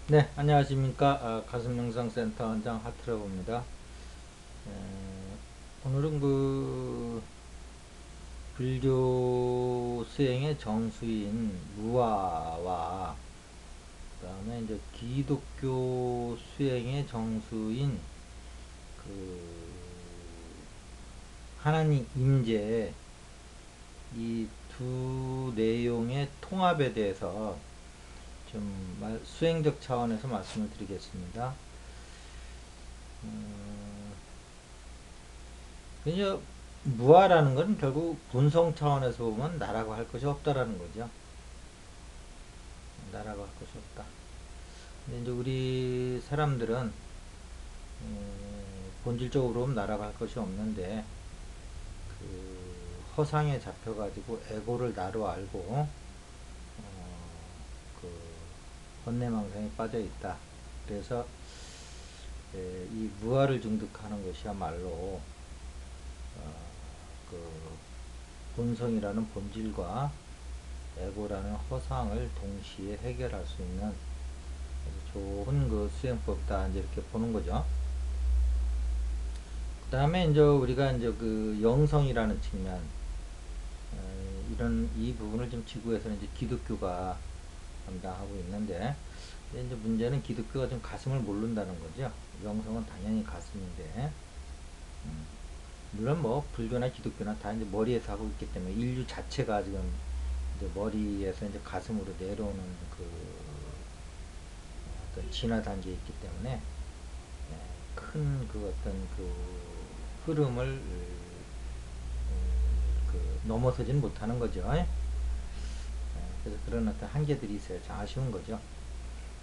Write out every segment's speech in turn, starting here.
네, 안녕하십니까. 가슴명상센터 원장 하트라고입니다. 오늘은 불교 수행의 정수인 무아와 그다음에 이제 기독교 수행의 정수인 그 하나님 임재 이 두 내용의 통합에 대해서 좀 수행적 차원에서 말씀을 드리겠습니다. 그냥 무아라는 건 결국 본성 차원에서 보면 나라고 할 것이 없다라는 거죠. 나라고 할 것이 없다. 근데 이제 우리 사람들은 본질적으로 보면 나라고 할 것이 없는데 허상에 잡혀가지고 에고를 나로 알고 그 번뇌망상에 빠져 있다. 그래서 이 무아를 증득하는 것이야말로 그 본성이라는 본질과 에고라는 허상을 동시에 해결할 수 있는 좋은 그 수행법이다 이제 이렇게 보는 거죠. 그 다음에 이제 우리가 이제 그 영성이라는 측면 이런 이 부분을 좀 지구에서는 이제 기독교가 담당하고 있는데 이제 문제는 기독교가 좀 가슴을 모른다는 거죠. 영성은 당연히 가슴인데 물론 뭐 불교나 기독교나 다 이제 머리에서 하고 있기 때문에 인류 자체가 지금 이제 머리에서 이제 가슴으로 내려오는 그 어떤 진화 단계에 있기 때문에 큰 그 어떤 그 흐름을 넘어서지는 못하는 거죠. 그래서 그런 어떤 한계들이 있어요. 참 아쉬운 거죠.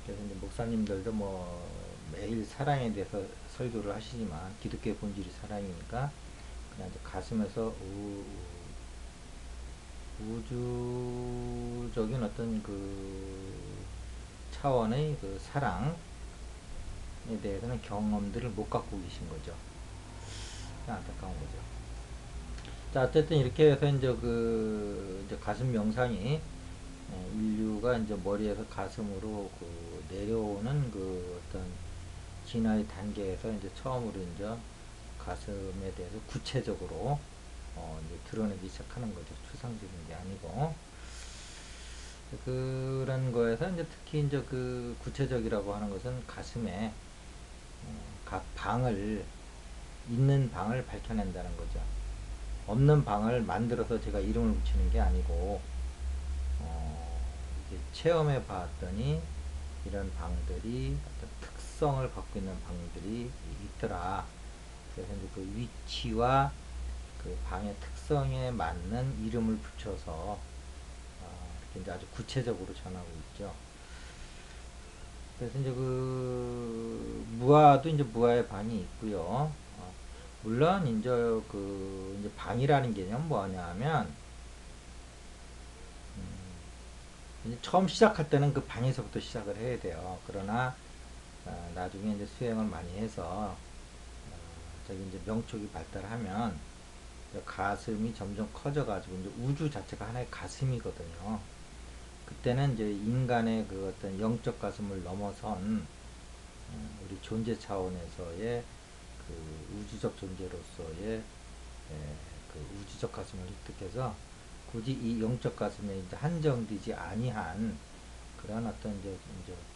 그래서 이제 목사님들도 뭐 매일 사랑에 대해서 설교를 하시지만 기독교의 본질이 사랑이니까 그냥 이제 가슴에서 우주적인 어떤 그 차원의 그 사랑에 대해서는 경험들을 못 갖고 계신 거죠. 안타까운 거죠. 자, 어쨌든 이렇게 해서 이제 이제 가슴 명상이 인류가 이제 머리에서 가슴으로 내려오는 그 어떤 진화의 단계에서 이제 처음으로 이제 가슴에 대해서 구체적으로 이제 드러내기 시작하는 거죠. 추상적인 게 아니고. 그런 거에서 이제 특히 이제 그 구체적이라고 하는 것은 가슴에 각 방을 있는 방을 밝혀낸다는 거죠. 없는 방을 만들어서 제가 이름을 붙이는 게 아니고 이제 체험해 봤더니 이런 방들이 어떤 특성을 갖고 있는 방들이 있더라. 그래서 이제 그 위치와 그 방의 특성에 맞는 이름을 붙여서 이렇게 이제 아주 구체적으로 전하고 있죠. 그래서 이제 그 무아도 이제 무아의 방이 있고요. 물론 이제 이제 방이라는 개념 뭐냐면 이제 처음 시작할 때는 그 방에서부터 시작을 해야 돼요. 그러나 나중에 이제 수행을 많이 해서 저기 이제 명촉이 발달하면 가슴이 점점 커져가지고 이제 우주 자체가 하나의 가슴이거든요. 그때는 이제 인간의 그 어떤 영적 가슴을 넘어선 우리 존재 차원에서의 그 우주적 존재로서의 그 우주적 가슴을 획득해서 굳이 이 영적 가슴에 이제 한정되지 아니한 그런 어떤 이제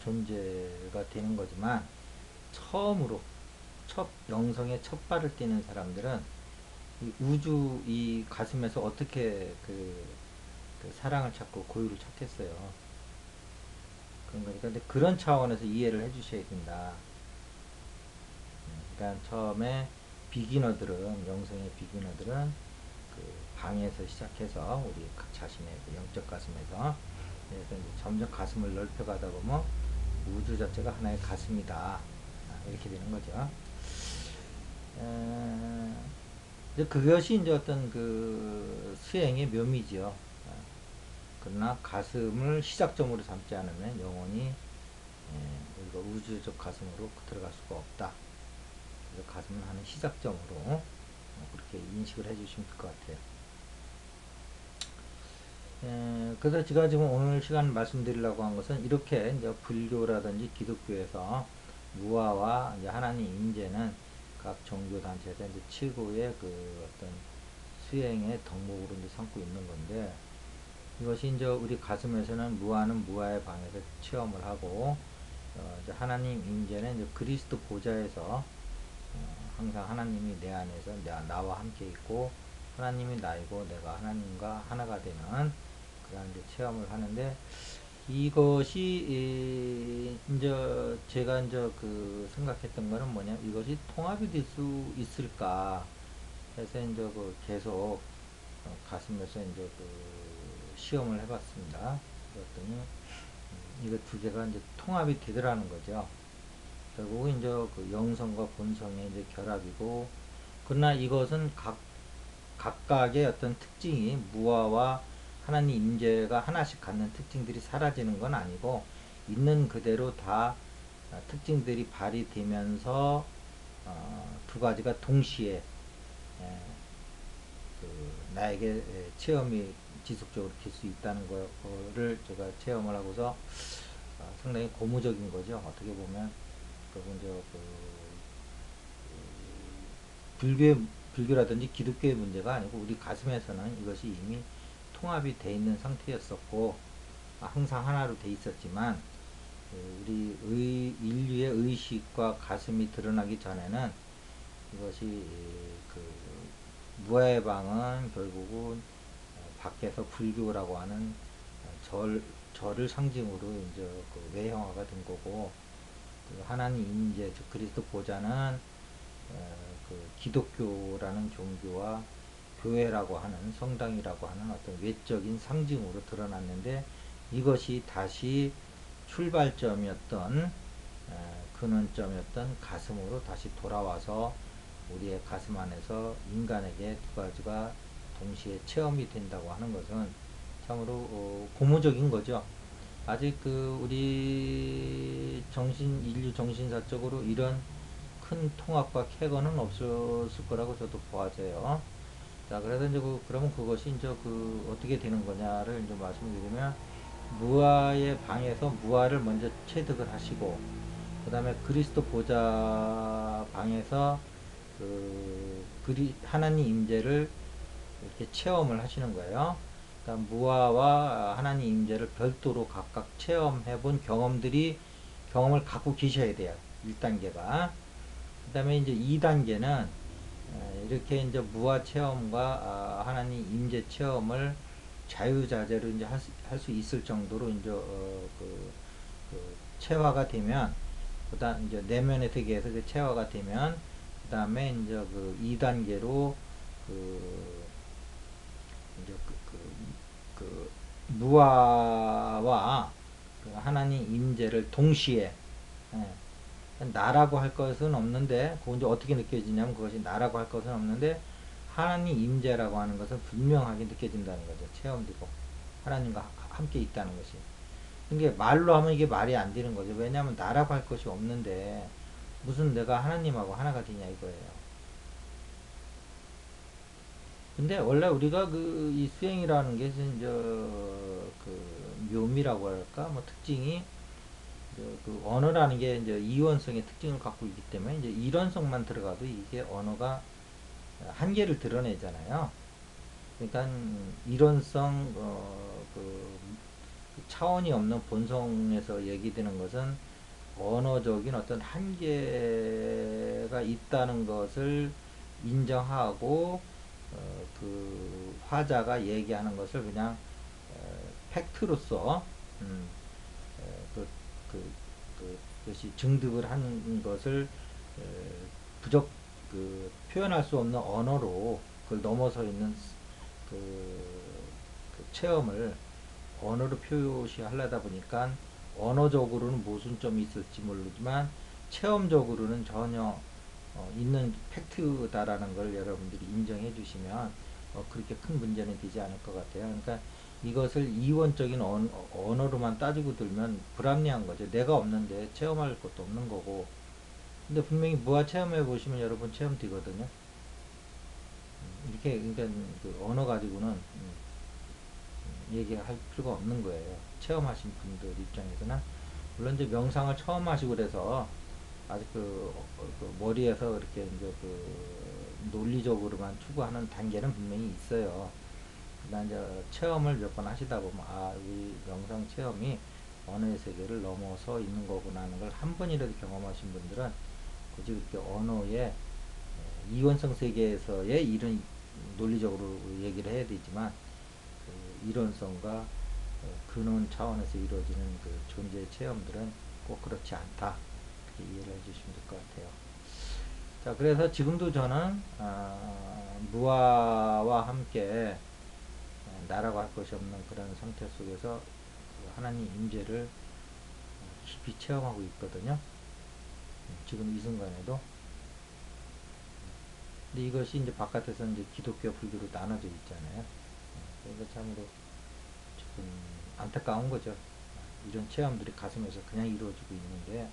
존재가 되는 거지만 처음으로 첫 영성의 첫 발을 떼는 사람들은 이 우주 이 가슴에서 어떻게 그 사랑을 찾고 고유를 찾겠어요. 그런 거니까 근데 그런 차원에서 이해를 해주셔야 된다. 그러니까 처음에 비기너들은 영성의 비기너들은 그 방에서 시작해서 우리 자신의 그 영적 가슴에서 그래서 이제 점점 가슴을 넓혀가다 보면 우주 자체가 하나의 가슴이다 이렇게 되는 거죠. 이제 그것이 이제 어떤 그 수행의 묘미죠. 그러나 가슴을 시작점으로 삼지 않으면 영원히 우리가 우주적 가슴으로 들어갈 수가 없다. 그래서 가슴은 하는 시작점으로 그렇게 인식을 해주시면 될 것 같아요. 그래서 제가 지금 오늘 시간 말씀드리려고 한 것은 이렇게 이제 불교라든지 기독교에서 무아와 이제 하나님 임재는 각 종교 단체에서 이제 최고의 그 어떤 수행의 덕목으로 이제 삼고 있는 건데, 이것이 이제 우리 가슴에서는 무아는 무아의 방에서 체험을 하고, 이제 하나님 임재는 이제 그리스도 보좌에서 항상 하나님이 내 안에서 나와 함께 있고 하나님이 나이고 내가 하나님과 하나가 되는 그런 이제 체험을 하는데, 이것이 이제 제가 이제 그 생각했던 거는 뭐냐, 이것이 통합이 될 수 있을까 해서 이제 그 계속 가슴에서 이제 그 시험을 해봤습니다. 그랬더니 이거 두 개가 이제 통합이 되더라는 거죠. 결국 이제 그 영성과 본성의 이제 결합이고, 그러나 이것은 각각의 어떤 특징이 무아와 하나님 임재가 하나씩 갖는 특징들이 사라지는 건 아니고, 있는 그대로 다 특징들이 발휘되면서 두 가지가 동시에 에, 나에게 체험이 지속적으로 될 수 있다는 거를 제가 체험을 하고서 상당히 고무적인 거죠. 어떻게 보면 그리고 이제 그 불교라든지 기독교의 문제가 아니고 우리 가슴에서는 이것이 이미 통합이 돼 있는 상태였었고, 항상 하나로 돼 있었지만 우리 인류의 의식과 가슴이 드러나기 전에는 이것이 그 무아의 방은 결국은 밖에서 불교라고 하는 절을 상징으로 이제 그 외형화가 된 거고, 그 하나님 임재 즉 그리스도 보좌는 그 기독교라는 종교와 교회라고 하는 성당이라고 하는 어떤 외적인 상징으로 드러났는데, 이것이 다시 출발점이었던 근원점이었던 가슴으로 다시 돌아와서 우리의 가슴 안에서 인간에게 두 가지가 동시에 체험이 된다고 하는 것은 참으로 고무적인 거죠. 아직 그 우리 인류 정신사적으로 이런 큰 통합과 쾌거는 없었을 거라고 저도 보아져요. 자, 그래서 이제 그러면 그것이 이제 그 어떻게 되는 거냐를 이제 말씀드리면, 무아의 방에서 무아를 먼저 체득을 하시고, 그 다음에 그리스도 보좌 방에서 하나님 임재를 이렇게 체험을 하시는 거예요. 그러니까 무아와 하나님 임재를 별도로 각각 체험해 본 경험을 갖고 계셔야 돼요. 1단계가. 그 다음에 이제 2단계는 이렇게 이제 무아 체험과 하나님 임재 체험을 자유자재로 이제 할 수 있을 정도로 이제 체화가 되면, 그다음 이제 내면의 세계에서 그 체화가 되면, 그 다음에 이제 그 2단계로 그 이제 그 무아와 그 하나님 임재를 동시에, 나라고 할 것은 없는데, 그건 이제 어떻게 느껴지냐면 그것이 나라고 할 것은 없는데 하나님 임재라고 하는 것은 분명하게 느껴진다는 거죠. 체험되고 하나님과 함께 있다는 것이. 이게 말로 하면 이게 말이 안 되는 거죠. 왜냐하면 나라고 할 것이 없는데 무슨 내가 하나님하고 하나가 되냐 이거예요. 근데 원래 우리가 이 수행이라는 게 이제 그 묘미라고 할까, 뭐 특징이 그 언어라는 게 이제 이원성의 특징을 갖고 있기 때문에 이제 일원성만 들어가도 이게 언어가 한계를 드러내잖아요. 그러니까 일원성 그 차원이 없는 본성에서 얘기되는 것은 언어적인 어떤 한계가 있다는 것을 인정하고, 그 화자가 얘기하는 것을 그냥 팩트로서 음, 그, 그, 그것이 증득을 하는 것을 부적 표현할 수 없는 언어로 그걸 넘어서 있는 그, 체험을 언어로 표시하려다 보니까 언어적으로는 모순점이 있을지 모르지만 체험적으로는 전혀 있는 팩트다라는 걸 여러분들이 인정해 주시면 그렇게 큰 문제는 되지 않을 것 같아요. 그러니까 이것을 이원적인 언어로만 따지고 들면 불합리한 거죠. 내가 없는데 체험할 것도 없는 거고. 근데 분명히 무아 체험해 보시면 여러분 체험되거든요. 이렇게 그러니까 그 언어 가지고는 얘기할 필요가 없는 거예요. 체험하신 분들 입장에서는 물론 이제 명상을 처음 하시고 그래서 아직 그 머리에서 이렇게 이제 그 논리적으로만 추구하는 단계는 분명히 있어요. 그러나 이제 체험을 몇 번 하시다 보면 이 명상 체험이 언어의 세계를 넘어서 있는 거구나 하는 걸 한 번이라도 경험하신 분들은 굳이 그렇게 언어의 이원성 세계에서의 이런 논리적으로 얘기를 해야 되지만 그 이론성과 근원 차원에서 이루어지는 그 존재의 체험들은 꼭 그렇지 않다. 이렇게 이해를 해주시면 될 것 같아요. 자, 그래서 지금도 저는 무아와 함께 나라고 할 것이 없는 그런 상태 속에서 그 하나님 임재를 깊이 체험하고 있거든요. 지금 이 순간에도. 근데 이것이 이제 바깥에서 이제 기독교, 불교로 나눠져 있잖아요. 그러니까 참으로 조금 안타까운 거죠. 이런 체험들이 가슴에서 그냥 이루어지고 있는 게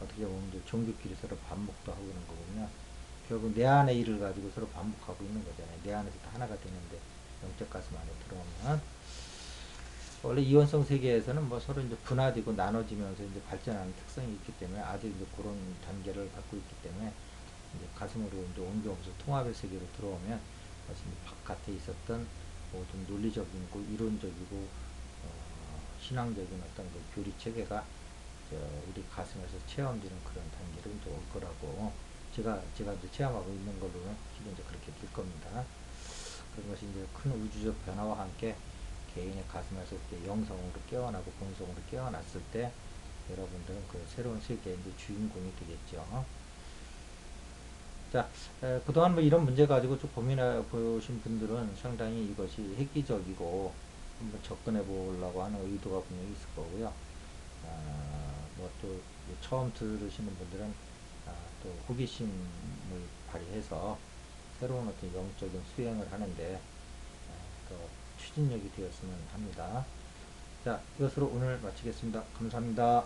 어떻게 보면 이제 종교끼리 서로 반복도 하고 있는 거 보면 결국 내 안의 일을 가지고 서로 반복하고 있는 거잖아요. 내 안에서 다 하나가 되는데 영적 가슴 안에 들어오면 원래 이원성 세계에서는 뭐 서로 이제 분화되고 나눠지면서 이제 발전하는 특성이 있기 때문에 아직 이제 그런 단계를 갖고 있기 때문에 이제 가슴으로 이제 옮겨오면서 통합의 세계로 들어오면 사실 바깥에 있었던 모든 논리적이고 이론적이고 신앙적인 어떤 그 교리 체계가 우리 가슴에서 체험되는 그런 단계로 이제 올 거라고 제가 이제 체험하고 있는 걸로는 이제 그렇게 될 겁니다. 그런 것이 이제 큰 우주적 변화와 함께 개인의 가슴에서 이렇게 영성으로 깨어나고 본성으로 깨어났을 때 여러분들은 그 새로운 세계의 이제 주인공이 되겠죠. 자, 그동안 뭐 이런 문제 가지고 쭉 고민해 보신 분들은 상당히 이것이 획기적이고 한번 접근해 보려고 하는 의도가 분명히 있을 거고요. 뭐또 처음 들으시는 분들은 또 호기심을 발휘해서 새로운 어떤 영적인 수행을 하는데 또 추진력이 되었으면 합니다. 자, 이것으로 오늘 마치겠습니다. 감사합니다.